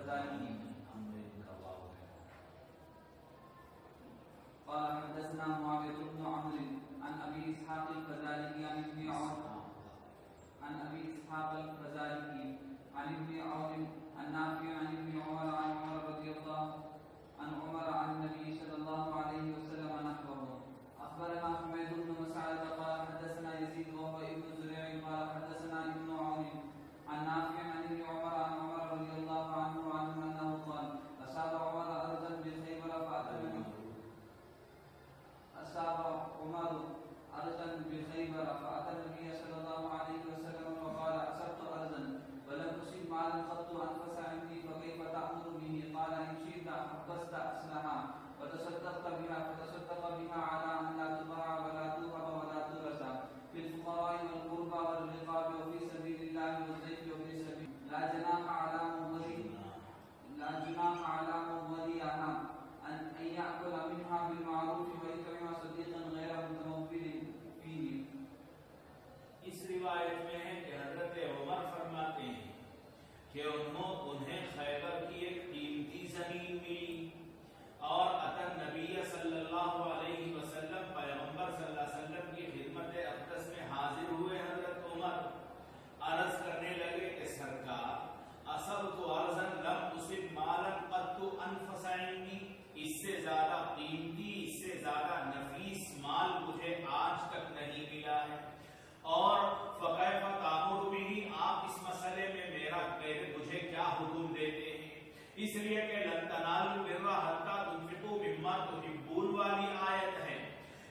الفزاري قال حدثنا معاوية بن عمرو عن أبي إسحاق الفزاري عن ابن عون عن نافع عن ابن عمر عن عمر رضي الله عن عمر عن النبي صلى الله عليه وسلم نحوه. أخبرنا حميد بن مسعد قال حدثنا يزيد وهو ابن زريع قال حدثنا ابن عون عن نافع عن ابن عمر عن عمر رضي الله عنه أنه قال أصاب عمر أرضا بخيبر فأتى النبي صلى الله عليه وسلم وقال أصبت أرضا ولم أصب مالا قط أنفس عندي فكيف تأمر به؟ قال إن شئت حبست أصلها وتصدق بها على أن لا تباع ولا توهب ولا تورث في الفقراء والقربى والرقاب وفي سبيل الله والضيف وفي سبيل لا جناح على من وليها أن يأكل منها بالمعروف ويطعم صديقا غير متمول فيه. اس روایت میں ہے کہ حضرت عمر فرماتے ہیں کہ انہیں خیبر کی ایک قیمتی زمین ملی اور اتن نبی صلی اللہ علیہ وسلم پیغمبر صلی اللہ علیہ وسلم کی خدمت اقدس میں حاضر ہوئے. حضرت عمر عرض کرنے لگے کہ سرکار اصبت ارضا لم اصب مالا قط انفس عندي، اس سے زیادہ قیمتی، اس سے زیادہ نفیس مال مجھے آج تک نہیں ملا ہے. اور فکیف تأمر به، آپ اس مسئلے میں مجھے کیا حکم دیتے ہیں؟ اس لیے کہ لن تنالوا البر حتى تنفقوا مما تحبون والی آیت ہے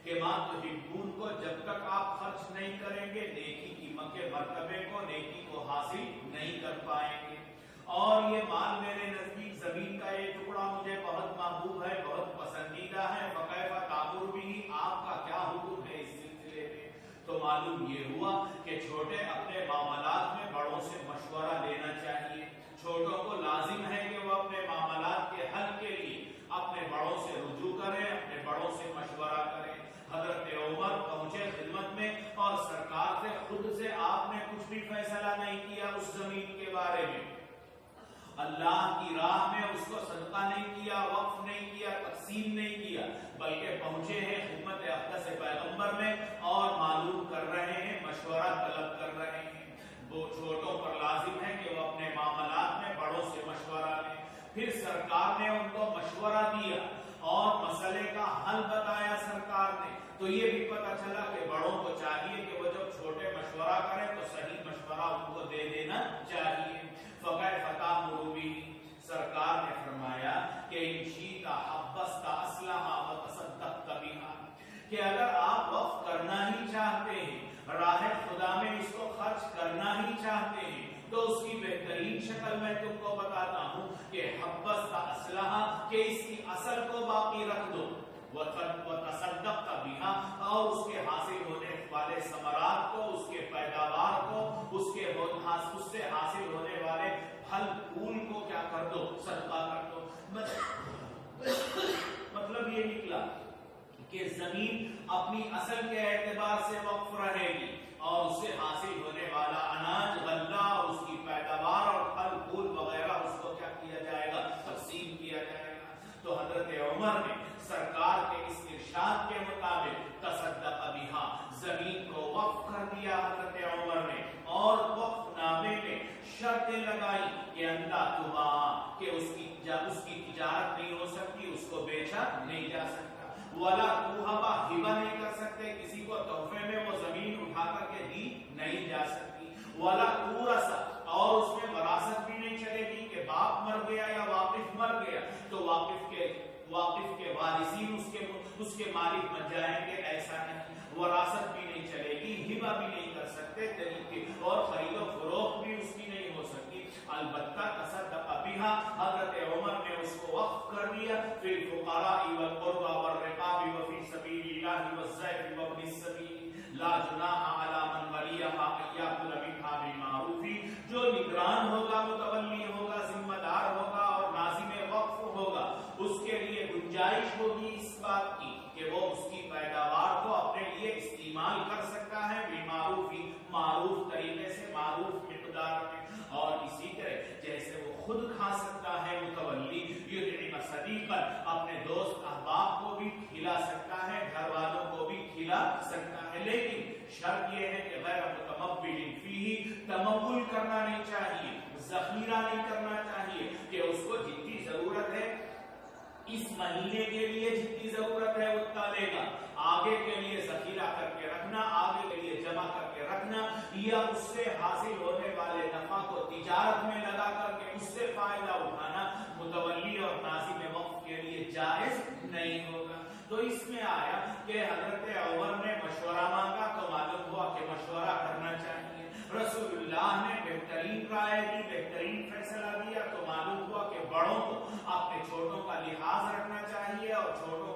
کہ ما تحبون کو جب تک آپ خرچ نہیں کریں گے نیکی کی مکے مرتبے کو، نیکی کو حاصل نہیں کر پائیں گے. اور یہ مال میرے نزدیک زمین کا یہ ٹکڑا مجھے بہت محبوب ہے، بہت پسندیدہ ہے. فکیف تأمر به، آپ کا کیا حکم ہے اس سلسلے میں؟ تو معلوم یہ ہوا کہ چھوٹے اپنے معاملات میں بڑوں سے مشورہ لینا چاہیے. چھوٹوں کو لازم ہے کہ وہ اپنے معاملات کے حل کے لیے اپنے بڑوں سے رجوع کریں، اپنے بڑوں سے مشورہ کریں. حضرت عمر پہنچے خدمت میں اور سرکار سے خود سے آپ نے کچھ بھی فیصلہ نہیں کیا اس زمین کے بارے میں. اللہ کی راہ میں اس کو صدقہ نہیں کیا، وقف نہیں کیا، تقسیم نہیں کیا، بلکہ پہنچے ہیں خدمت اقدس پیغمبر میں اور معلوم کر رہے ہیں، مشورہ طلب کر رہے ہیں. وہ چھوٹوں پر لازم ہے کہ وہ اپنے معاملات میں بڑوں سے مشورہ لیں. پھر سرکار نے ان کو مشورہ دیا اور مسئلے کا حل بتایا سرکار نے. تو یہ بھی پتہ چلا کہ بڑوں کو چاہیے کہ وہ جب چھوٹے مشورہ کریں تو صحیح مشورہ ان کو دے دینا چاہیے. فکیف تأمر به، سرکار نے فرمایا کہ ان شئت حبست اصلها وتصدقت بها، کہ اگر آپ وقف کرنا ہی چاہتے ہیں، راہ خدا میں اس کو خرچ کرنا ہی چاہتے ہیں، تو اس کی بہترین شکل میں تم کو بتاتا ہوں کہ حبست اصلها، کہ اس کی اصل کو باقی رکھ دو، وتصدقت بها، اور اس کے حاصل ہونے والے ثمرات کو، اس کے پیداوار کو، اس سے حاصل ہونے والے پھل پھول کو کیا کر دو، صدقہ کر دو. مطلب یہ نکلا کہ زمین اپنی اصل کے اعتبار سے وقف رہے گی اور اس سے حاصل ہونے والا اناج، غلہ، اس کی پیداوار اور پھل پھول وغیرہ اس کو کیا کیا جائے گا، تقسیم کیا جائے گا. تو حضرت عمر نے سرکار کے اس ارشاد کے مطابق تصدق بہا، زمین کو وقف کر دیا حضرت عمر نے. اور وقف نامے میں شرطیں لگائی کہ انتا تباع، کہ اس کی تجارت نہیں ہو سکتی، اس کو بیچا نہیں جا سکتا. ولا توہبا، ہبہ نہیں کر سکتے، کسی کو تحفے میں وہ زمین اٹھا کر کے دی نہیں جا سکتی. ولا تورث، اور اس میں وراثت بھی نہیں چلے گی کہ باپ مر گیا یا واقف مر گیا تو واقف کے وارثین اس کے مالک بن جائیں گے، ایسا نہیں. وراثت بھی نہیں چلے گی، ہبہ بھی نہیں کر سکتے طریقے، اور خرید و فروخت بھی اس کی نہیں ہو سکتی. البتہ تصدق بہا، حضرت عمر نے اس کو وقف کر دیا. فی الفقراء والقربى والرقاب وفی سبیل اللہ والضیف وابن السبیل لا جناح علی من ولیھا ان یأکل منھا بالمعروف، جو نگران ہوگا، متولی ہوگا، ذمہ دار ہوگا اور ناظم وقف ہوگا، اس کے لیے گنجائش ہوگی اس بات کی کہ وہ اس کی پیداوار کو اپنے لیے استعمال کر سکتا ہے بالمعروف، معروف شرط یہ ہے کہ غیر متمول فیہ، تمول کرنا نہیں چاہیے، ذخیرہ نہیں کرنا چاہیے، کہ اس کو جتنی ضرورت ہے اس مہینے کے لیے جتنی ضرورت ہے اتنا لے گا، آگے کے لیے ذخیرہ کر کے رکھنا، آگے کے لیے جمع کر کے رکھنا، یا اس سے حاصل ہونے والے نفع کو تجارت میں لگا کر کے اس سے فائدہ اٹھانا متولی اور ناظم وقف کے لیے جائز نہیں ہوگا۔ تو اس میں آیا کہ حضرت عمر نے مشورہ مانگا تو معلوم ہوا کہ مشورہ کرنا چاہیے، رسول اللہ نے بہترین رائے دی، بہترین فیصلہ دیا، تو معلوم ہوا کہ بڑوں کو اپنے چھوٹوں کا لحاظ رکھنا چاہیے اور چھوٹوں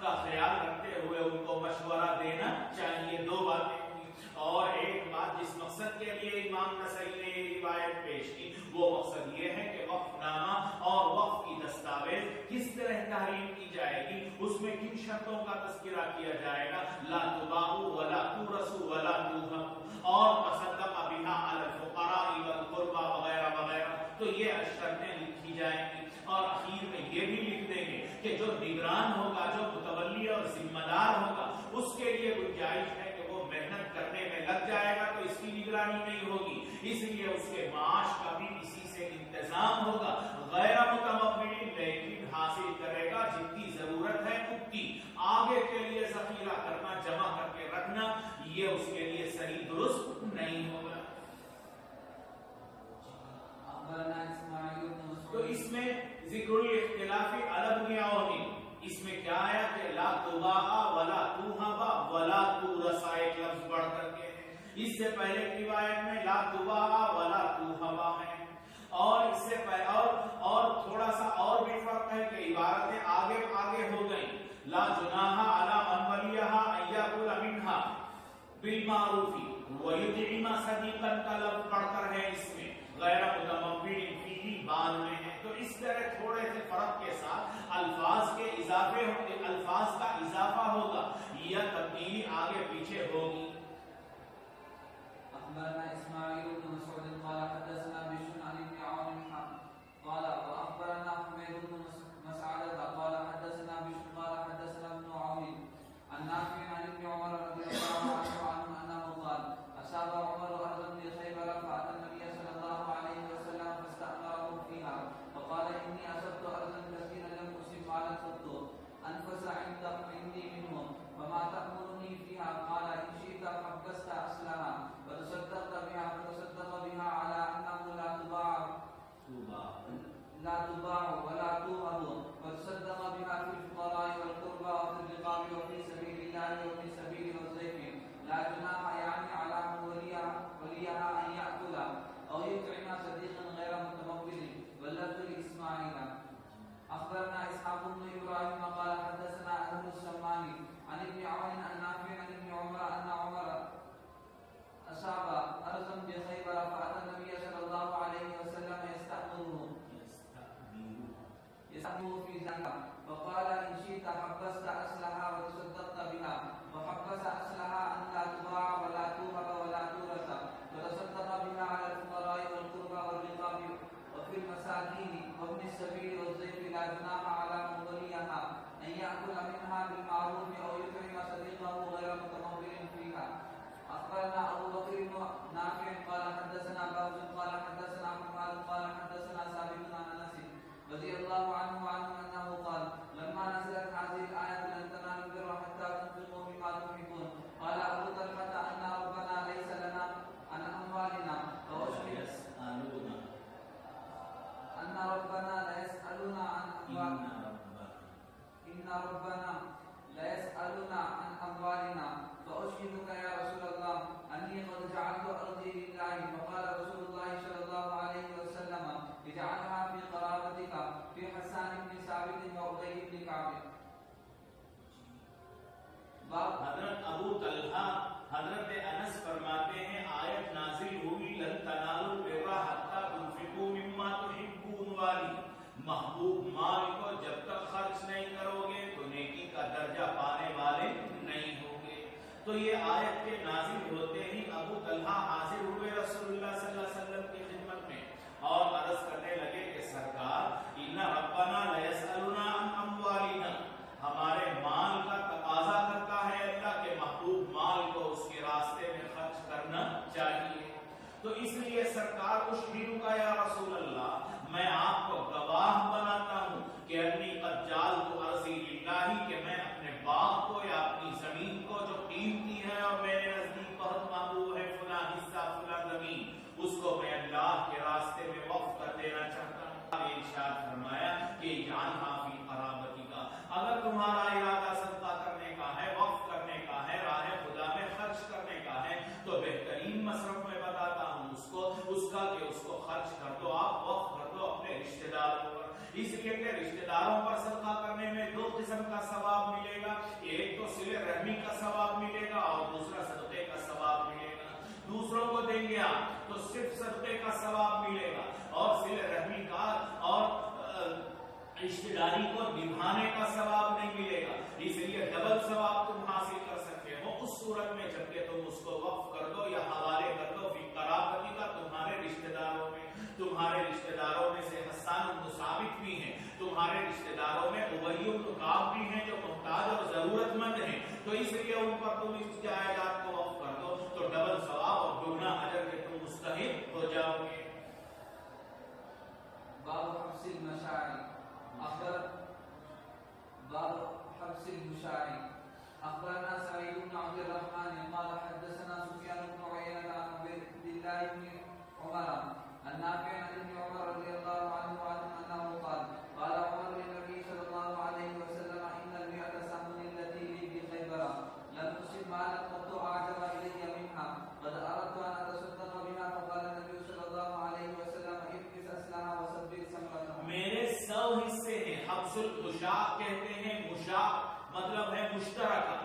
کا خیال رکھتے ہوئے ان کو مشورہ دینا چاہیے۔ دو باتیں ہوئی، اور ایک بات جس مقصد کے لیے امام نسائی نے یہ روایت پیش کی وہ مقصد یہ ہے کہ وقف نامہ اور وقف کی دستاویز کس طرح تحریر کی جائے گی، اس میں کن شرطوں کا تذکرہ کیا جائے گا، لا تباع ولا تورث ولا توهب، اور تصدق بها علی الفقراء والقربى وغیرہ وغیرہ، تو یہ شرطیں لکھی جائیں گی، اور اخیر میں یہ بھی لکھ دیں گے کہ جو نگران ہوگا، جو متولی اور ذمہ دار ہوگا، اس کے لیے گنجائش ہے کہ وہ محنت کرنے میں لگ جائے گا تو اس کی نگرانی نہیں ہوگی، اس لیے اس کے معاش کا بھی اسی سے انتظام ہوگا، غیر متمول لیکن حاصل کرے گا جتنی ضرورت ہے اتنی، آگے کے لیے ذخیرہ کرنا، جمع کر کے رکھنا، یہ اس کے لیے صحیح درست نہیں ہوگا۔ تو اس میں ذکر الاختلاف علی ابن عون، اس میں کیا آیا کہ لا تباع ولا توهب ولا تورث، ایک لفظ بڑھ کر کے ہے، اس سے پہلے کی روایت میں لا تباع ولا توهب ہے، اور اس سے اور تھوڑا سا اور بھی فرق ہے کہ عبارتیں آگے ہو گئیں، لا جناح علی من ولیھا ان یاکل منها بالمعروف ویطعم صدیقا کا لفظ پڑھ کر ہے، اس میں غیر متمول فیہ بعد میں ہے، تو اس طرح تھوڑے سے فرق کے ساتھ الفاظ کا اضافہ ہوگا یا تبدیلی آگے پیچھے ہوگی۔ أخبرنا إسماعيل بن مسعود قال حدثنا بشر عن ابن عون قال وأخبرنا حميد بن مسعدة قال حدثنا بشر قال حدثنا ابن عون عن نافع عن ابن عمر رضي الله عنه أنه قال أصاب عمر أرضا بخيبر فأتى النبي صلى الله عليه وسلم فاستأمره فيها فقال إني أصبت أرضا كثيرا لم أصب مالا قط أنفس عندي منه وما تأمرني فيها قال إن شئت حبست أصلها وتصدقت بها فتصدق بها على أنه لا تباع ولا توهب وتصدق بها في الفقراء والقربى وفي الرقاب وفي سبيل الله وفي سبيل الضيف لا جناح يعني على من وليها أن يأكل أو يطعم صديقا غير متمول واللفظ لإسماعيل أخبرنا إسحاق بن إبراهيم قال حدثنا أهل السماني عن ابن عون عن نافع عن ابن عمر أن عمر أصاب أرضا بخيبر فأتى النبي صلى الله عليه وسلم يستأمره في ذلك فقال إن شئت حبست أصلها وتصدقت بها وحبس أصلها أن لا تباع ولا توهب ولا تورث وتصدق بها على الفقراء والقربى والرقاب وفي المساكين وابن السبيل والضيف لا جناح على من وليها أن يأكل منها بالمعروف أو يطعم صديقه غير متمول فيها أخبرنا أبو بكر بن نافع قال حدثنا باز قال حدثنا حماد قال حدثنا ثابت عن أنس رضي الله عنه أنه قال لما نزلت هذه الآية لن تنالوا البر حتى تنفقوا مما تحبون قال أبو طلحة أن ربنا ليس لنا عن أموالنا أن ربنا لا يسألنا عن أموالنا إن ربنا لا يسألنا عن أموالنا فأشهدك يا رسول الله أني قد جعلت أرضي لله فقال رسول الله صلى الله عليه وسلم اجعلها في قرابتك في حسان بن ثابت وأبي بن كعب۔ حضرت ابو طلحہ حضرت انس فرماتے ہیں آیت نازل ہوئی لن تنالوا البر حتى تنفقوا مما تحبون والی، محبوب مال کو جب تک خرچ نہیں کرو گے تو نیکی کا درجہ پانے والے نہیں ہوگے۔ تو یہ آیت کے نازل ہوتے ہی ابو طلحہ حاضر ہوئے رسول اللہ صلی اللہ علیہ وسلم کی خدمت میں اور عرض کرنے لگے کہ سرکار ان ربنا لیسألنا عن اموالنا، ہمارے مال کا تقاضا کرتا ہے اللہ کے محبوب مال کو اس کے راستے تو اس لیے سرکار اشہدو کا یا رسول اللہ، میں آپ کو گواہ بناتا ہوں کہ انی قد جعلت ارضی للہ، کہ میں اپنے باغ کو یا اپنی زمین کو جو قیمتی ہے اور میرے نزدیک بہت محبوب ہے، فلاں حصہ فلاں زمین، اس کو میں اللہ کے راستے میں وقف کر دینا چاہتا ہوں۔ ارشاد فرمایا کہ جعلھا فی قرابتی کا، اگر تمہارا ارادہ صدقہ کرنے کا ہے، وقف کرنے کا ہے، راہ خدا میں خرچ کرنے کا ہے، تو بہترین مصرف میں بتاتا ہوں اس کا کہ اس کو خرچ کر دو، آپ وقف کر دو اپنے رشتہ داروں پر، اس لیے کہ رشتہ داروں پر صدقہ کرنے میں دو قسم کا ثواب ملے گا، ایک تو صلہ رحمی کا ثواب ملے گا اور دوسرا صدقے کا ثواب ملے گا۔ دوسروں کو دیں گے آپ تو صرف صدقے کا ثواب ملے گا اور صلہ رحمی کا اور رشتہ داری کو نبھانے کا ثواب نہیں ملے گا، اس لیے ڈبل ثواب تم حاصل کر سکتے ہو اس صورت میں جبکہ تم اس کو وقف کر دو یا حوالے کر دو فی قرابتی کا، تمہارے رشتہ داروں میں، تمہارے رشتہ داروں میں سے حسان بن ثابت بھی ہیں، تمہارے رشتہ داروں میں ابی بن کعب بھی ہیں جو محتاج اور ضرورت مند ہیں، تو اس لیے ان پر تم اس جائیداد کو وقف کر دو تو ڈبل ثواب اور دگنا اجر کے تم مستحق ہو جاؤ گے۔ باب حبس المشاعر باب حبس المشاعر اخبرنا سعيد بن عبد الرحمن قال حدثنا سفيان بن عيينة عن عبد الله بن عمر عن نافع عن ابن عمر رضي الله عنه انه قال عمر للنبي صلى الله عليه وسلم ان المئة سهم التي لي بخيبر لم تصب مالا قط اعجب الي منها قد اردت ان اتصدق بها فقال النبي صلى الله عليه وسلم ابكس اسلحة وسبر سمرتها۔ میرے 100 حصے ہیں، حبس المشاع کہتے ہیں، مشاع مطلب ہے مشترکہ،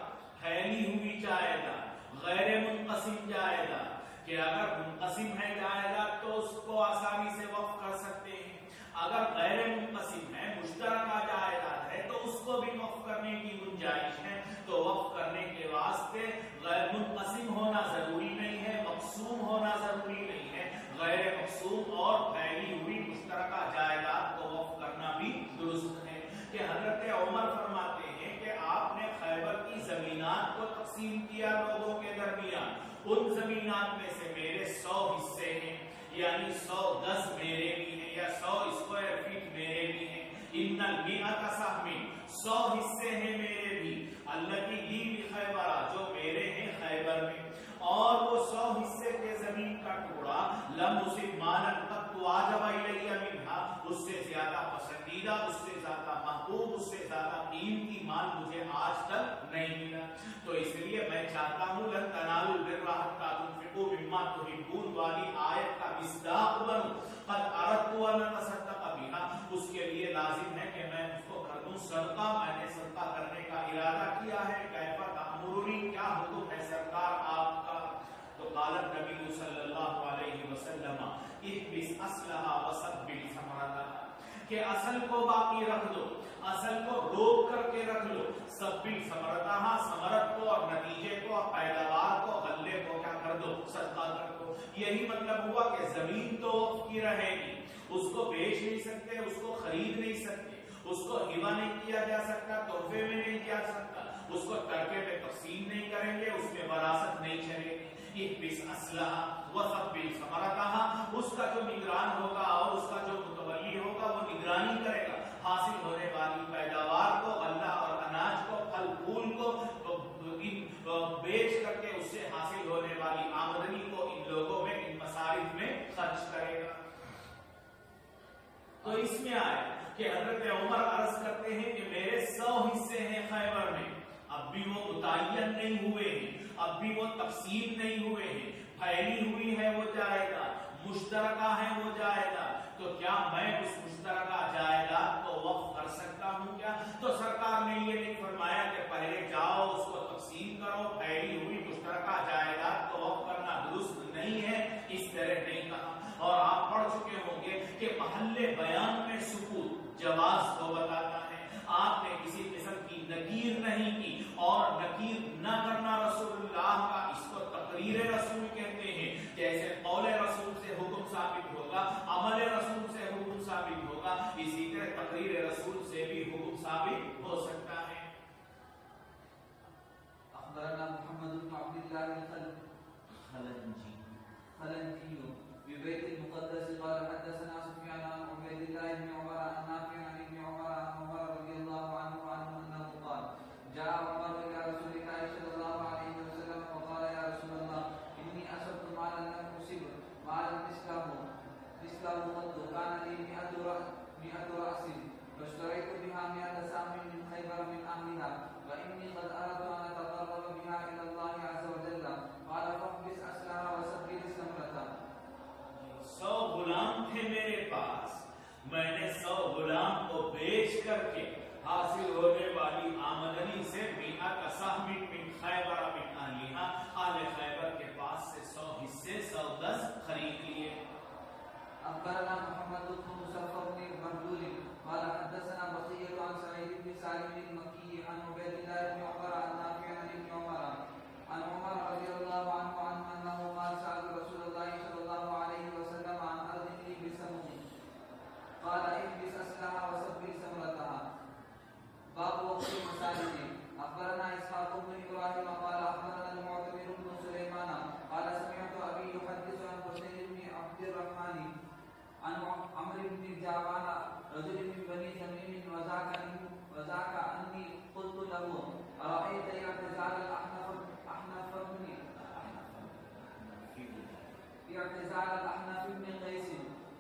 پھیلی ہوئی جائیداد، غیر منقسم جائیداد، کہ اگر منقسم ہے جائیداد تو اس کو آسانی سے وقف کر سکتے ہیں، اگر غیر منقسم ہے مشترکہ جائیداد ہے تو اس کو بھی وقف کرنے کی گنجائش ہے، تو وقف کرنے کے واسطے غیر منقسم ہونا ضروری نہیں ہے، مقسوم ہونا ضروری نہیں ہے، غیر مقسوم اور پھیلی ہوئی مشترکہ جائیداد کو وقف کرنا بھی درست ہے۔ کہ حضرت عمر فرماتے ہیں کہ آپ نے خیبر کی زمینات کو تقسیم کیا لوگوں کے درمیان، ان زمینات میں سے میرے 100 حصے ہیں، یعنی 100 گز میرے بھی ہیں یا 100 اسکوائر فیٹ میرے بھی ہیں، ان المئۃ سہم، 100 حصے ہیں میرے بھی، التی لی بخیبر، جو میرے ہیں خیبر میں، اور وہ 100 حصے کے زمین کا ٹکڑا لم اصب مالا قط اعجب الی منہا، اس سے زیادہ پسندیدہ، اس سے زیادہ محبوب، اس سے زیادہ قیمتی مال مجھے آج تک نہیں ملا، تو اس لیے میں چاہتا ہوں لن تنالوا البر حتی تنفقوا مما تحبون والی آیت کا مصداق بنوں، قد اردت ان اتصدق بها، اس کے لیے لازم ہے کہ میں اس کو کر دوں صدقہ، میں نے صدقہ کرنے کا ارادہ کیا ہے، کیف تأمرنی، کیا حکم ہے سرکار آپ کا؟ تو قال النبی صلی اللہ علیہ وسلم احبس اصلها وسبل ثمرتها، کہ اصل کو باقی رکھ دو، اصل کو روک کر کے رکھ لو، سبل ثمرتها، ثمرت کو اور نتیجے کو اور پیداوار کو، غلے کو کیا کر دو، صدقہ کر دو۔ یہی مطلب ہوا کہ زمین تو وقف کی رہے گی، اس کو بیچ نہیں سکتے، اس کو خرید نہیں سکتے، اس کو ہبہ نہیں کیا جا سکتا، تحفے میں نہیں کیا سکتا، اس کو ترکے میں تقسیم نہیں کریں گے، اس میں وراثت نہیں چلے گی۔ احبس اصلها وسبل ثمرتها، اس کا جو نگران ہوگا اور اس کا جو متولی ہوگا وہ نگرانی کرے گا حاصل ہونے والی پیداوار کو، غلہ اور اناج کو، پھل پھول کو بیچ کر کے اس سے حاصل ہونے والی آمدنی کو ان لوگوں میں، ان مصارف میں خرچ کرے گا۔ تو اس میں آئے کہ حضرت عمر عرض کرتے ہیں کہ میرے 100 حصے ہیں خیبر میں، اب بھی وہ متعین نہیں ہوئے ہیں، اب بھی وہ تقسیم نہیں ہوئے ہیں، پھیلی ہوئی ہے وہ جائیداد، مشترکہ ہے وہ جائیداد، تو کیا میں اس مشترکہ جائیداد کو وقف کر سکتا ہوں کیا؟ تو سرکار نے یہ نہیں فرمایا کہ پہلے جاؤ اس کو تقسیم کرو، پھیلی ہوئی مشترکہ جائیداد کو وقف کرنا درست نہیں ہے، اس طرح نہیں کہا۔ اور آپ پڑھ چکے ہوں گے کہ محل بیان میں سکوت جواز کو بتاتا ہے، آپ نے کسی قسم کی نکیر نہیں کی، اور نکیر نہ کرنا رسول اللہ کا، اس کو تقریر رسول کہتے ہیں، جیسے قول رسول سے حکم ثابت ہوگا، عمل رسول سے حکم ثابت ہوگا، اسی طرح تقریر رسول سے بھی حکم ثابت ہو سکتا ہے۔ اخبرنا محمد بن عبد الله الخلنجي مالا مثله قط كان لي 100 رأس فاشتريت بها 100 سهم من خيبر من أهلها وإني قد أردت أن أتقرب بها إلى الله عز وجل قال فاحبس أسلها وسبل سمرتها. 100 غلام تھے میرے پاس، میں نے 100 غلام کو بیچ کر کے حاصل ہونے والی آمدنی سے 100 سهم من خیبر من اہلھا، اہل خیبر کے پاس سے 100 حصے 100 گز خرید لیے. أخبرنا محمد بن مصفى بن مردود قال حدثنا بقية عن سعيد بن سالم المكي عن عبيد الله بن عمر عن نافع عن ابن عمر عن عمر رضي الله عنه أنه قال سألت رسول الله صلى الله عليه وسلم عن أرض لي بسمو قال احبس أسلها وسبل سمرتها. باب وقت المساجد. أخبرنا إسحاق بن إبراهيم قال أخبرنا المعتمر بن سليمان قال سمعت أبي يحدث عن حسين بن عبد الرحمن عن عمرو بن جعفر رجل من بني تميم وذاك أني قلت له أرأيت اعتزال الأحنف بن قيس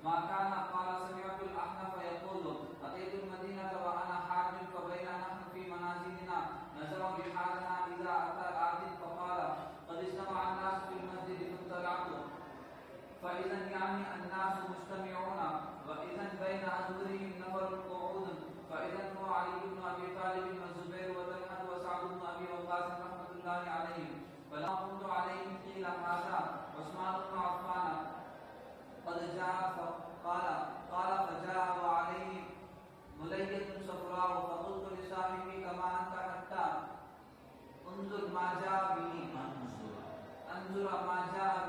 ما كان قال سمعت الأحنف يقول أتيت المدينة وأنا حاج فبينا نحن في منازلنا نزل بحالنا إذا أتى آت فقال قد اجتمع الناس في المسجد فاطلعت فإذا يعني الناس مجتمعون وإذا بين أظهرهم نفر قعود فإذا هو علي بن أبي طالب والزبير وطلحة وسعد بن أبي وقاص رحمة الله عليهم فلما قمت عليهم قيل هذا عثمان بن عفان قد جاء قال فجاء وعليه ملية صفراء فقلت لصاحبي كما أنت حتى انظر ما جاء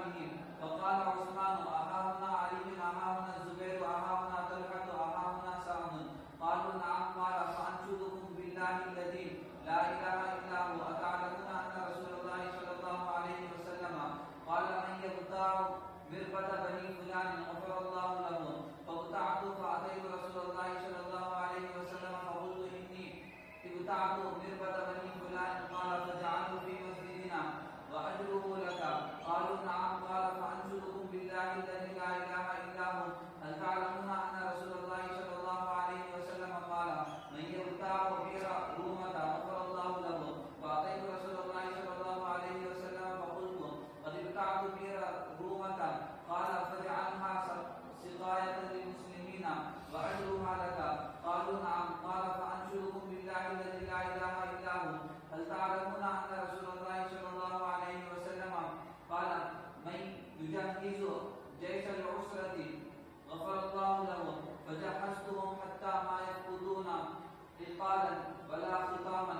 به فقال عثمان أهاهنا علي أهاهنا الزبير أهاهنا طلحة أهاهنا سعد قالوا نعم قال فأنشدكم بالله الذي لا إله إلا هو أتعلمون أن رسول الله صلى الله عليه وسلم قال من يبتاع مربد بني فلان غفر الله له فابتعت فأتيت رسول الله صلى الله عليه وسلم فقلت إني ابتعت مربد بني فلان قال فجعله في مسجدنا وأجره لك قالوا نعم قال فأنشدكم بالله الذي لا إله إلا هو هل تعلمون أن رسول الله صلى الله عليه وسلم قال من يبتاع بئر رومة غفر الله له فأتيت رسول الله صلى الله عليه وسلم فقلت قد ابتعت بئر رومة قال فاجعلها سقاية للمسلمين وأجرها لك قالوا نعم قال فأنشدكم بالله الذي لا إله إلا هو هل تعلمون أن رسول الله صلى الله عليه وسلم قال من يجهز جيش العسرة غفر الله له فجهزتهم حتى ما يفقدون عقالا ولا ختاما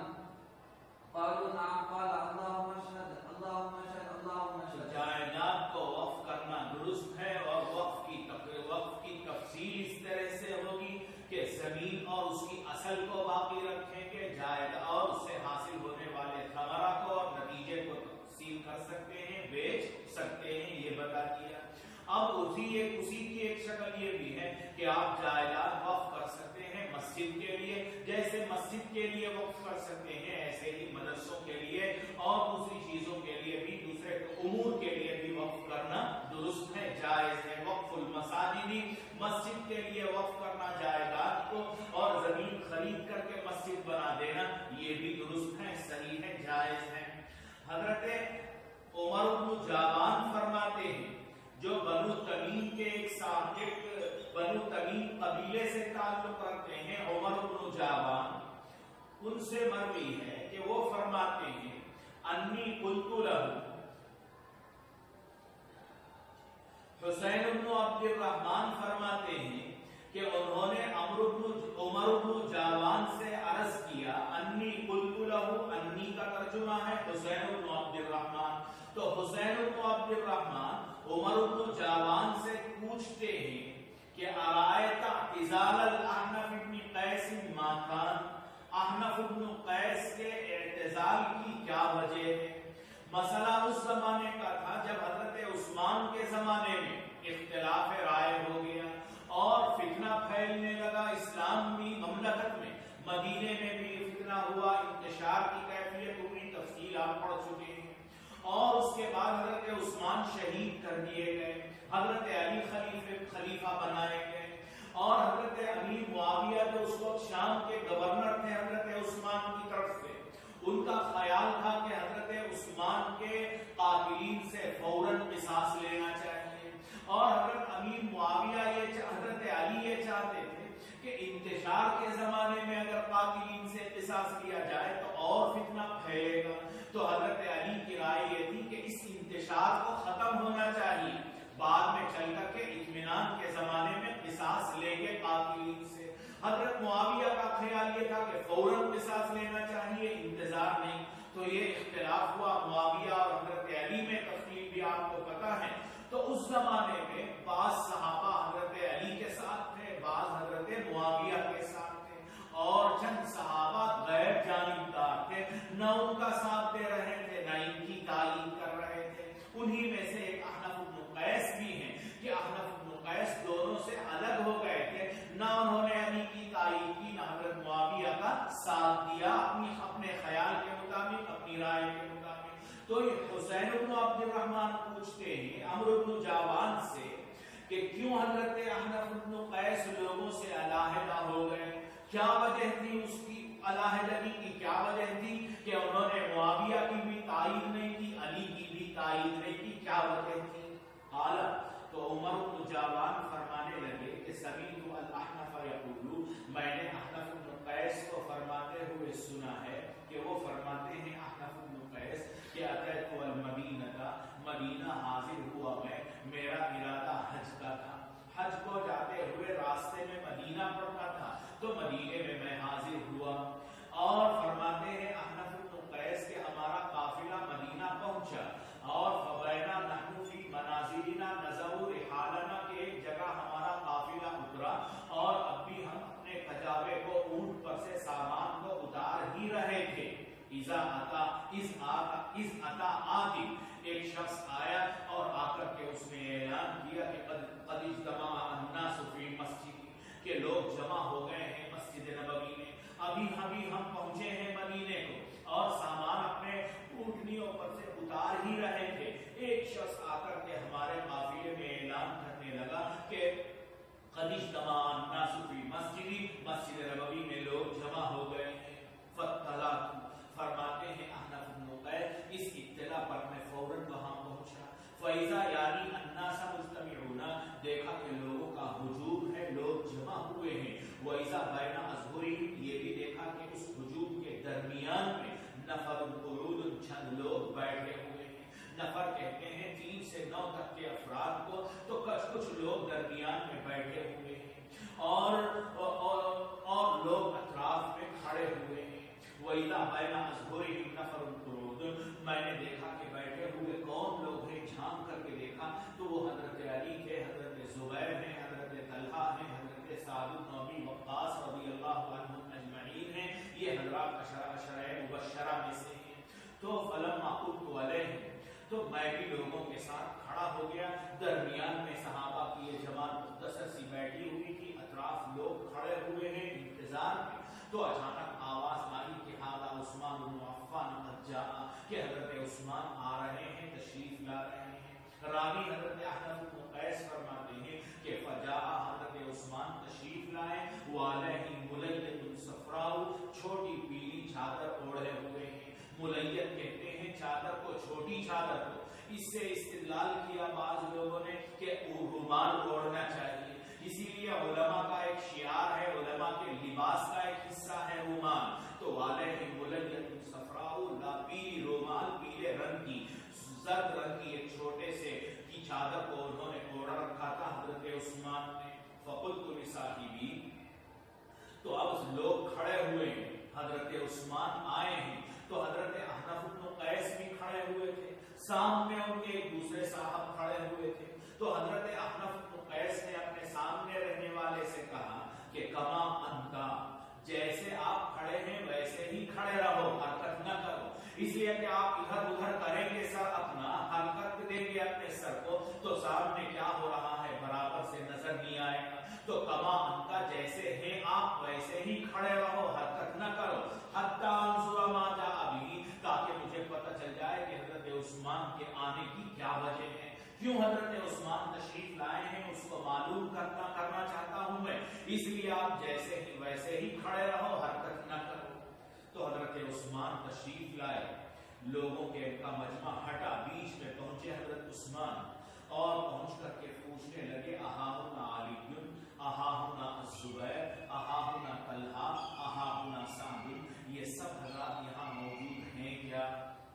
قالوا نعم قال اللهم اشهد اللهم اشهد اللهم اشهد. جائیداد کو وقف کرنا درست ہے اور وقف کی تفصیل اس طرح سے ہوگی کہ زمین اور اس کی اصل کو باقی رکھیں گے، جائیداد اور اس سے حاصل ہونے والے ثمرہ کو اور نتیجے کو تقسیم کر سکتے ہیں، بیچ سکتے ہیں، یہ بتا دیا. اب اسی کی ایک شکل یہ بھی ہے کہ آپ جائیداد وقف کر سکتے ہیں مسجد کے لیے، جیسے مسجد کے لیے وقف کر سکتے ہیں ایسے ہی مدرسوں کے لیے اور دوسری چیزوں کے لیے بھی، دوسرے امور کے لیے بھی وقف کرنا درست ہے، جائز ہے. وقف المساجد، مسجد کے لیے وقف کرنا جائیداد کو اور زمین خرید کر کے مسجد بنا دینا، یہ بھی درست ہے، صحیح ہے، جائز ہے. حضرت عمر بن جابان فرماتے ہیں جو بنو تمیم کے ایک بنو تمیم قبیلے سے تعلق رکھتے ہیں، عمر بن جابان، ان سے مروی ہے کہ وہ فرماتے ہیں انی قلت له، حسین بن عبد الرحمن فرماتے ہیں کہ انہوں نے عمر بن جابان سے عرض کیا، انی قلت له، انی کا ترجمہ ہے حسین بن عبد الرحمن، تو حسین بن عبد الرحمن عمر بن جابان سے پوچھتے ہیں کہ ارائیت اعتزال الاحنف بن قیس ما کان، احنف بن قیس کے اعتزال کی کیا وجہ ہے؟ مسئلہ اس زمانے کا تھا جب حضرت عثمان کے زمانے میں اختلاف رائے ہو گیا اور فتنہ پھیلنے لگا اسلام کی مملکت میں، مدینے میں بھی فتنہ ہوا، انتشار کی کیفیت ہوئی، تفصیل آپ پڑھ چکے ہیں. اور اس کے بعد حضرت عثمان شہید کر دیے گئے، حضرت علی خلیفہ بنائے گئے، اور حضرت امیر معاویہ جو اس وقت شام کے گورنر تھے حضرت عثمان کی طرف سے، ان کا خیال تھا کہ حضرت عثمان کے قاتلین سے فوراً قصاص لینا چاہیے، اور حضرت امیر معاویہ حضرت علی یہ چاہتے تھے کہ انتشار کے زمانے میں اگر قاتلین سے قصاص لیا جائے تو اور فتنہ پھیلے گا، تو حضرت علی کی رائے یہ تھی کہ اس انتشار کو ختم ہونا چاہیے، بعد میں چل کر کے اطمینان کے زمانے میں قصاص لے کے قاتلین سے۔ حضرت معاویہ کا خیال یہ تھا کہ فوراً قصاص لینا چاہیے، انتظار نہیں۔ تو یہ اختلاف ہوا معاویہ اور حضرت علی میں، تفصیل بھی آپ کو پتہ ہے۔ تو اس زمانے میں بعض صحابہ حضرت علی کے ساتھ تھے، بعض حضرت معاویہ کے ساتھ تھے، اور چند صحابہ غیر جانبدار تھے، نہ ان کا ساتھ دے رہے تھے نہ ان کی تعلیم کر رہے تھے۔ انہی میں سے ایک احنف بن قیس بھی ہیں کہ احنف بن قیس دونوں سے الگ ہو گئے تھے، نہ انہوں نے علی کی تعلیم کی نہ حضرت معاویہ کا ساتھ دیا، اپنے خیال کے مطابق، اپنی رائے کے مطابق۔ تو حسین بن عبد الرحمن پوچھتے ہیں عمرو بن جاوان سے کہ کیوں حضرت احنف بن قیس لوگوں سے علیحدہ ہو گئے، کیا وجہ تھی اس کی علیحدگی کی، کیا وجہ تھی کہ انہوں نے معاویہ کی بھی تائید نہیں کی، علی کی بھی تائید نہیں کی، کیا وجہ تھی؟ قال، تو عمر بن جاوان فرمانے لگے کہ سمیعت الاحنف یقول، میں نے احنف بن قیس کو فرماتے ہوئے سنا ہے کہ وہ فرماتے ہیں احنف بن قیس کہ اتیت المدینہ، مدینہ حاضر ہوا میرا ارادہ حج کا تھا، حج کو جاتے ہوئے راستے میں مدینہ پڑتا تھا تو مدینے میں میں حاضر ہوا، اور فرماتے ہیں احنف بن قیس کہ ہمارا قافلہ مدینہ پہنچا، اور فبینا نحن فی منازلنا نزعوا رحالنا کے ایک جگہ ہمارا قافلہ اترا، اور اب بھی ہم اپنے کجاوے کو اونٹ پر سے سامان کو اتار ہی رہے تھے، اذا اتا آتی، ایک شخص آیا اور آ کر کے اس نے اعلان کیا کہ قد اجتمع الناس فی مسجد، کہ لوگ جمع ہو گئے ہیں مسجد نبوی میں، ابھی ہم پہنچے ہیں مدینے کو اور سامان اپنے اونٹنیوں پر سے اتار ہی رہے تھے، ایک شخص آ کر کے ہمارے قافلے میں اعلان کرنے لگا کہ قد اجتمع الناس فی مسجد، مسجد نبوی میں لوگ جمع ہو گئے ہیں، فاطلعت، فرماتے ہیں احنف بن قیس اس اطلاع پر میں فوراً وہاں پہنچا، فَإِذَا یعنی النَّاسَ مُجْتَمِعُونَ، دیکھا کہ لوگوں کا ہجوم ہے، لوگ جمع ہوئے ہیں، وَإِذَا بَيْنَ أَظْهُرِهِمْ، یہ بھی دیکھا کہ اس ہجوم کے درمیان میں نفر قعود، چند لوگ بیٹھے ہوئے ہیں، نفر کہتے ہیں 3 سے 9 تک کے افراد کو، تو کچھ لوگ درمیان میں بیٹھے ہوئے ہیں، اور لوگ اطراف میں کھڑے ہوئے ہیں، وَإِذَا بَيْنَ أَظْهُرِهِمْ نَفَرٌ قُعُودٌ، میں نے دیکھا کہ بیٹھے ہوئے کون لوگ ہیں، جھانک کر کے دیکھا تو وہ حضرت علی ہے، حضرت زبیر ہیں، حضرت طلحہ ہیں، حضرت سعد بن ابی وقاص رضی اللہ عنہم اجمعین ہیں، یہ حضرات عشرہ مبشرہ میں سے ہیں۔ تو فلما قمت علیہم، تو میں بھی لوگوں کے ساتھ کھڑا ہو گیا، درمیان میں صحابہ کی یہ جماعت مختصر سی بیٹھی ہوئی تھی، اطراف لوگ کھڑے ہوئے ہیں انتظار میں، تو اچانک آواز آئی کہ ھذا عثمان بن عفان قد جاء، کہ حضرت عثمان آ رہے ہیں، تشریف لا رہے ہیں۔ راوی حضرت احنف بن قیس فرماتے ہیں کہ فجاء، حضرت عثمان تشریف لائے، وعلیہ ملیۃ صفراء، چھوٹی پیلی چادر اوڑھے ہوئے ہیں، ملیت کہتے ہیں چادر کو، چھوٹی چادر کو، اس سے استدلال کیا بعض لوگوں نے کہ رومال اوڑھنا چاہیے، اسی لیے علماء کا ایک شعار ہے، علماء کے لباس کا ایک حصہ ہے رومال، تو علیہ ملیۃ صفراء، پیلی رومال، پیلے رنگ کی، زرد رنگ کی ایک چھوٹے سے کی چادر کو انہوں نے اوڑھ رکھا تھا حضرت عثمان نے۔ فقلت لصاحبی، تو اب لوگ کھڑے ہوئے ہیں، حضرت عثمان آئے ہیں، تو حضرت احنف بن قیس بھی کھڑے ہوئے تھے، سامنے ان کے ایک دوسرے صاحب کھڑے ہوئے تھے، تو حضرت احنف بن قیس نے اپنے سامنے رہنے والے سے کہا کہ کما انتا، جیسے آپ کھڑے ہیں ویسے ہی کھڑے رہو، حرکت نہ کرو، اس لیے کہ آپ ادھر ادھر کریں گے سر اپنا، حرکت دیں گے اپنے سر کو تو سامنے کیا ہو رہا ہے برابر سے نظر نہیں آئے گا، تو کما انتا، جیسے ہیں آپ ویسے ہی کھڑے رہو، حرکت نہ کرو، حتی انظر ما جاء بہ، تاکہ مجھے پتہ چل جائے کہ حضرت عثمان کیوں حضرت عثمان تشریف لائے ہیں اس کو معلوم کرنا چاہتا ہوں میں، اس لیے آپ جیسے ہی ویسے ہی کھڑے رہو، حرکت نہ کرو۔ تو حضرت عثمان تشریف لائے، لوگوں کے کا مجمع ہٹا، بیچ میں پہنچے حضرت عثمان اور پہنچ کر کے پوچھنے لگے اہاہنا علی، اہاہنا الزبیر، اہاہنا طلحہ، اہاہنا سعد، یہ سب حضرات یہاں موجود ہیں کیا؟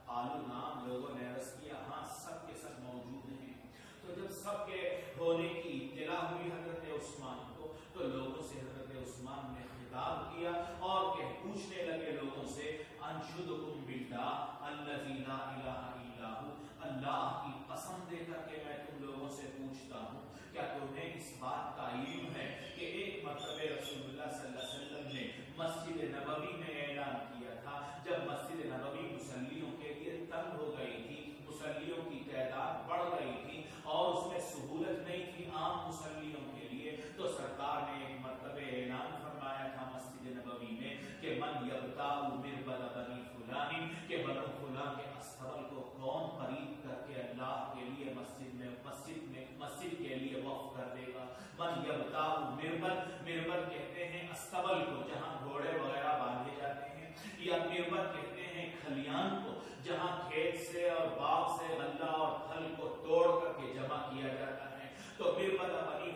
قالوا نعم، لوگوں نے عرض کیا ہاں سب کے سب موجود ہیں۔ تو جب سب کے ہونے کی اطلاع ہوئی حضرت عثمان کو، تو لوگوں سے حضرت عثمان نے خطاب کیا اور کہ پوچھنے لگے لوگوں سے انشدکم باللہ الذی لا الہ الا ھو، اللہ کی قسم دے کر کے میں تم لوگوں سے پوچھتا ہوں، کیا تمہیں اس بات کا علم ہے کہ ایک مرتبہ رسول اللہ صلی اللہ علیہ وسلم نے مسجد نبوی میں اعلان کیا تھا، جب مسجد نبوی مصلیوں کے لیے تنگ ہو گئی تھی، مصلیوں کی تعداد بڑھ گئی تھی اور اس میں سہولت نہیں تھی عام مصلیوں کے لیے، تو سرکار نے ایک مرتبہ اعلان فرمایا تھا مسجد نبوی میں کہ من یبتاء مربد بنی فلان، کہ بنو فلاں کے استبل کو کون خرید کر کے اللہ کے لیے مسجد کے لیے وقف کر دے گا۔ من یبتاء مربد کہتے ہیں استبل کو جہاں گھوڑے وغیرہ باندھے جاتے ہیں، یا مربد کہتے ہیں کھلیان کو جہاں کھیت سے اور باغ سے غلہ اور پھل کو توڑ کر کے جمع کیا جاتا ہے۔ تو مربد بنی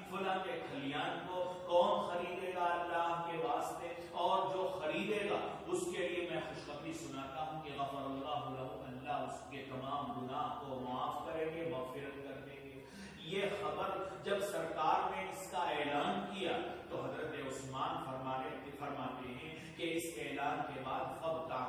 فلاں کے کھلیان کو کون خریدے گا اللہ کے واسطے، اور جو خریدے گا اس کے لیے میں خوشخبری سناتا ہوں کہ غفر اللہ لہ، اللہ اس کے تمام گناہ کو معاف کریں گے، مغفرت کر دیں گے۔ یہ خبر جب سرکار نے اس کا اعلان کیا تو حضرت عثمان فرماتے ہیں کہ اس اعلان کے بعد فبتعتہ،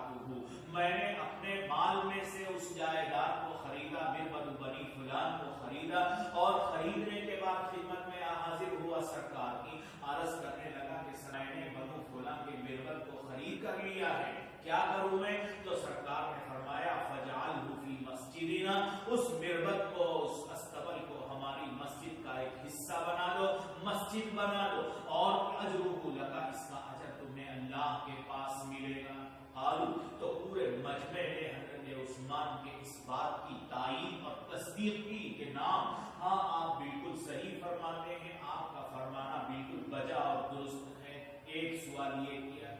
میں نے اپنے مال میں سے اس جائیداد کو خریدا، مربد بنی فلان کو خریدا، اور خریدنے کے بعد خدمت میں حاضر ہوا سرکار کی، عرض کرنے لگا کہ میں نے بنو فلان کے مربد کو خرید کر لیا ہے، کیا کروں میں؟ تو سرکار نے فرمایا فجعلہ فی مسجدنا، اس مربد کو، اس استبل کو ہماری مسجد کا ایک حصہ بنا دو، مسجد بنا دو، اور اجرہ لک، اس کا اجر تمہیں اللہ کے پاس ملے گا۔ قالوا، تو پورے مجمع نے حضرت عثمان کے اس بات کی تائید اور تصدیق کی کہ نعم، ہاں آپ بالکل صحیح فرماتے ہیں، آپ کا فرمانا بالکل بجا اور درست ہے۔ ایک سوال یہ کیا،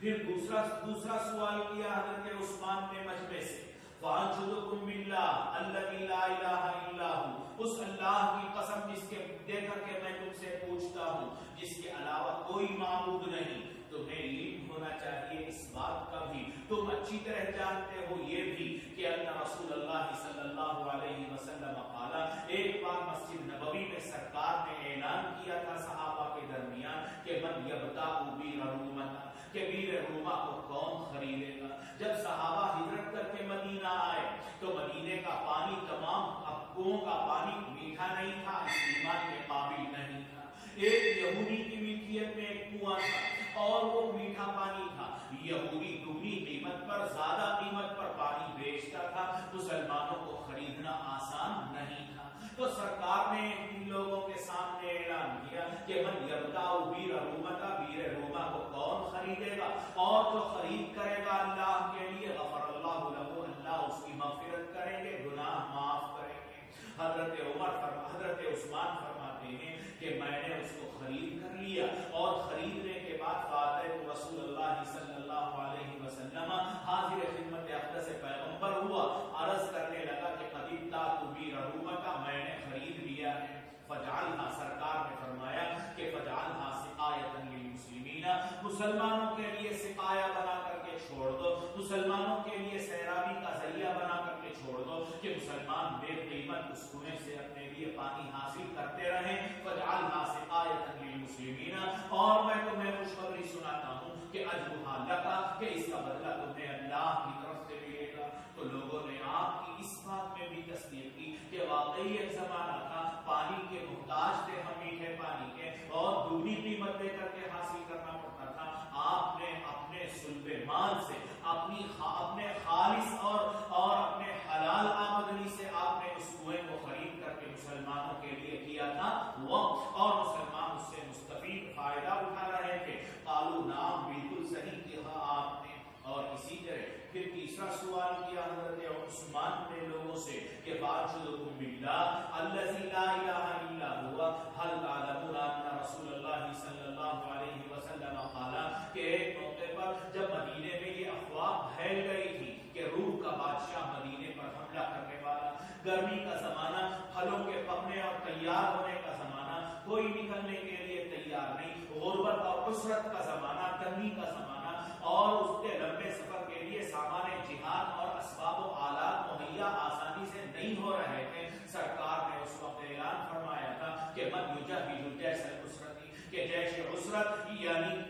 پھر دوسرا سوال کیا حضرت عثمان نے مجمع سے، وَأَنشُدُكُم بِاللَّهِ الَّذِي لَا إِلَٰهَ إِلَّا هُوَ، اس اللہ کی قسم جس کے دے کر کے میں تم سے پوچھتا ہوں، جس کے علاوہ کوئی معبود نہیں۔ تمہیں علم ہونا چاہیے اس بات کا بھی، تم اچھی طرح جانتے ہو یہ بھی کہ اللہ رسول اللہ صلی اللہ علیہ وسلم قال، ایک بار مسجد نبوی میں سرکار نے اعلان کیا تھا صحابہ کے درمیان کہ من یبتاء بیر رومہ، کہ بیر رومہ کو کون خریدے گا۔ جب صحابہ ہجرت کر کے مدینہ آئے تو مدینے کا پانی، تمام کنووں کا پانی میٹھا نہیں تھا، اس ایمان کے قابل نہیں تھا۔ ایک یہودی کی ملکیت میں ایک کنواں تھا اور وہ میٹھا پانی تھا، یہودی دگنی قیمت پر، زیادہ قیمت پر پانی بیچتا تھا، مسلمانوں کو خریدنا آسان نہیں تھا۔ تو سرکار نے ان لوگوں کے سامنے اعلان کیا کہ من یبتاء بیر رومہ، بیر رومہ کو کون خریدے گا، اور جو خرید کرے گا اللہ کے لیے غفر اللہ لہ، اللہ اس کی مغفرت کریں گے، گناہ معاف کریں گے۔ حضرت عثمان فرماتے ہیں کہ میں نے اس کو خرید کر لیا، اور خریدنے کے بعد فاتح رسول اللہ صلی اللہ علیہ وسلم، حاضر خدمت اقدس پیغمبر ہوا، عرض کرنے لگا کہ قد ابتعت بیر رومہ کا، میں نے خرید لیا ہے۔ فجعلھا، سرکار نے فرمایا کہ فجعلھا سقایۃ للمسلمین، مسلمانوں کے لیے سقایا بنا کر کے چھوڑ دو، مسلمانوں کے لیے سیرابی کا ذریعہ بنا کر کے چھوڑ دو کہ مسلمان بے قیمت اس کنویں سے اپنے لیے پانی حاصل کرتے رہیں۔ فجعلھا سقایۃ للمسلمین، اور میں تمہیں خوشخبری سناتا ہوں کہ اجرھا لک، کہ اس کا بدلہ تمہیں اللہ کی طرف سے ملے گا۔ تو لوگوں نے آپ کی اس بات میں بھی تصدیق کی کہ واقعی ایک زمانہ تھا، پانی کے محتاج تھے ہم میٹھے پانی کے، اور دگنی قیمت دے کر کے حاصل کرنا پڑتا تھا۔ آپ نے اپنے صلب مال سے، اپنے خالص اور اپنے حلال آمدنی سے آپ نے اس کنویں کو خرید کر کے مسلمانوں کے لیے کیا تھا وقف، اور مسلمان اس سے مستفید فائدہ اٹھا رہے تھے۔ قالوا نعم، بالکل صحیح کہا آپ نے۔ اور اسی طرح پھر تیسرا سوال کیا حضرت عثمان نے لوگوں سے کہ واجدکم باللہ الذی لا الہ الا ہوا هل تعلمون ان رسول اللہ صلی اللہ علیہ وسلم قال کہ ایک موقع پر جب مدینے میں یہ افواہ پھیل گئی تھی کہ روم کا بادشاہ مدینے پر حملہ کرنے والا، گرمی کا زمانہ، پھلوں کے پکنے اور تیار ہونے کا زمانہ، کوئی نکلنے کے لیے تیار نہیں، غربت اور عسرت کا زمانہ، تنگی کا زمانہ، اور اس کے لمبے سفر کے لیے سامان جہاد اور اسباب و آلات مہیا آسانی سے نہیں ہو رہے تھے، سرکار نے اس وقت اعلان فرمایا تھا کہ من یجہز الجیش العسرتی، کہ جیش عسرت یعنی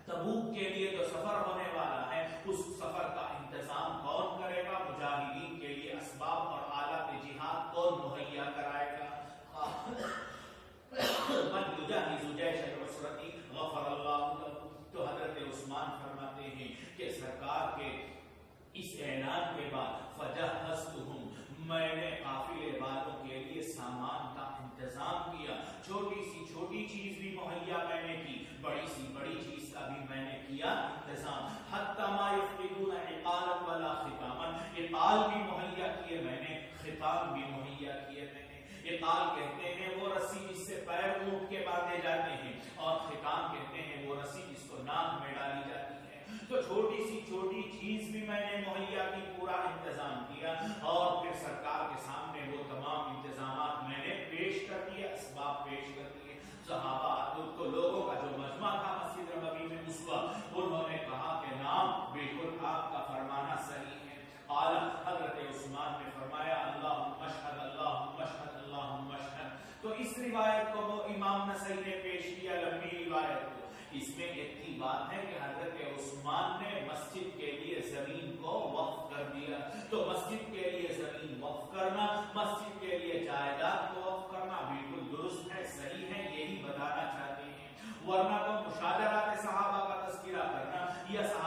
تبوک کے لیے جو سفر ہونے والا ہے اس سفر کا انتظام کون کرے گا، مجاہدین کے لیے اسباب اور آلات جہاد کون مہیا کرائے گا، من یجہز الجیش العسرتی غفر اللہ لہ۔ تو حضرت عثمان فرماتے ہیں کہ سرکار کے اس اعلان کے بعد فجہزتہم، میں نے قافلے والوں کے لیے سامان کا انتظام کیا، چھوٹی سی چھوٹی چیز بھی مہیا میں نے کی، بڑی سی بڑی چیز کا بھی میں نے کیا انتظام، حتی ما یفقدون عقالا ولا ختاما، عقال بھی مہیا کیے میں نے، ختام بھی مہیا کیے میں نے۔ عقال کہتے ہیں وہ رسی جس سے پیر اونٹ کے باندھے جاتے ہیں، اور ختام کہتے ہیں وہ رسی جس کو ناک میں ڈالی جاتی ہے۔ تو چھوٹی سی چھوٹی چیز بھی میں نے مہیا کی، پورا انتظام کیا، اور پھر سرکار کے سامنے وہ تمام انتظامات میں نے پیش کر دیے، اسباب پیش کر دیے۔ صحابہ تو لوگوں کا جو مجمع تھا مسجد نبوی میں اس وقت، انہوں نے کہا کہ نام بالکل آپ کا فرمانا صحیح ہے۔ قال، حضرت عثمان نے فرمایا اللہم اشہد اللہم اشہد اللہم اشہد۔ تو اس روایت کو وہ امام نسائی نے پیش کیا، لمبی روایت کو، اس میں اتنی بات ہے کہ حضرت عثمان نے مسجد کے لیے زمین کو وقف کر دیا۔ تو مسجد کے لیے زمین وقف کرنا، مسجد کے لیے جائیداد کو وقف کرنا بالکل درست ہے، صحیح ہے، یہی بتانا چاہتے ہیں۔ ورنہ تو مشاجرات صحابہ کا تذکرہ کرنا یا صحابہ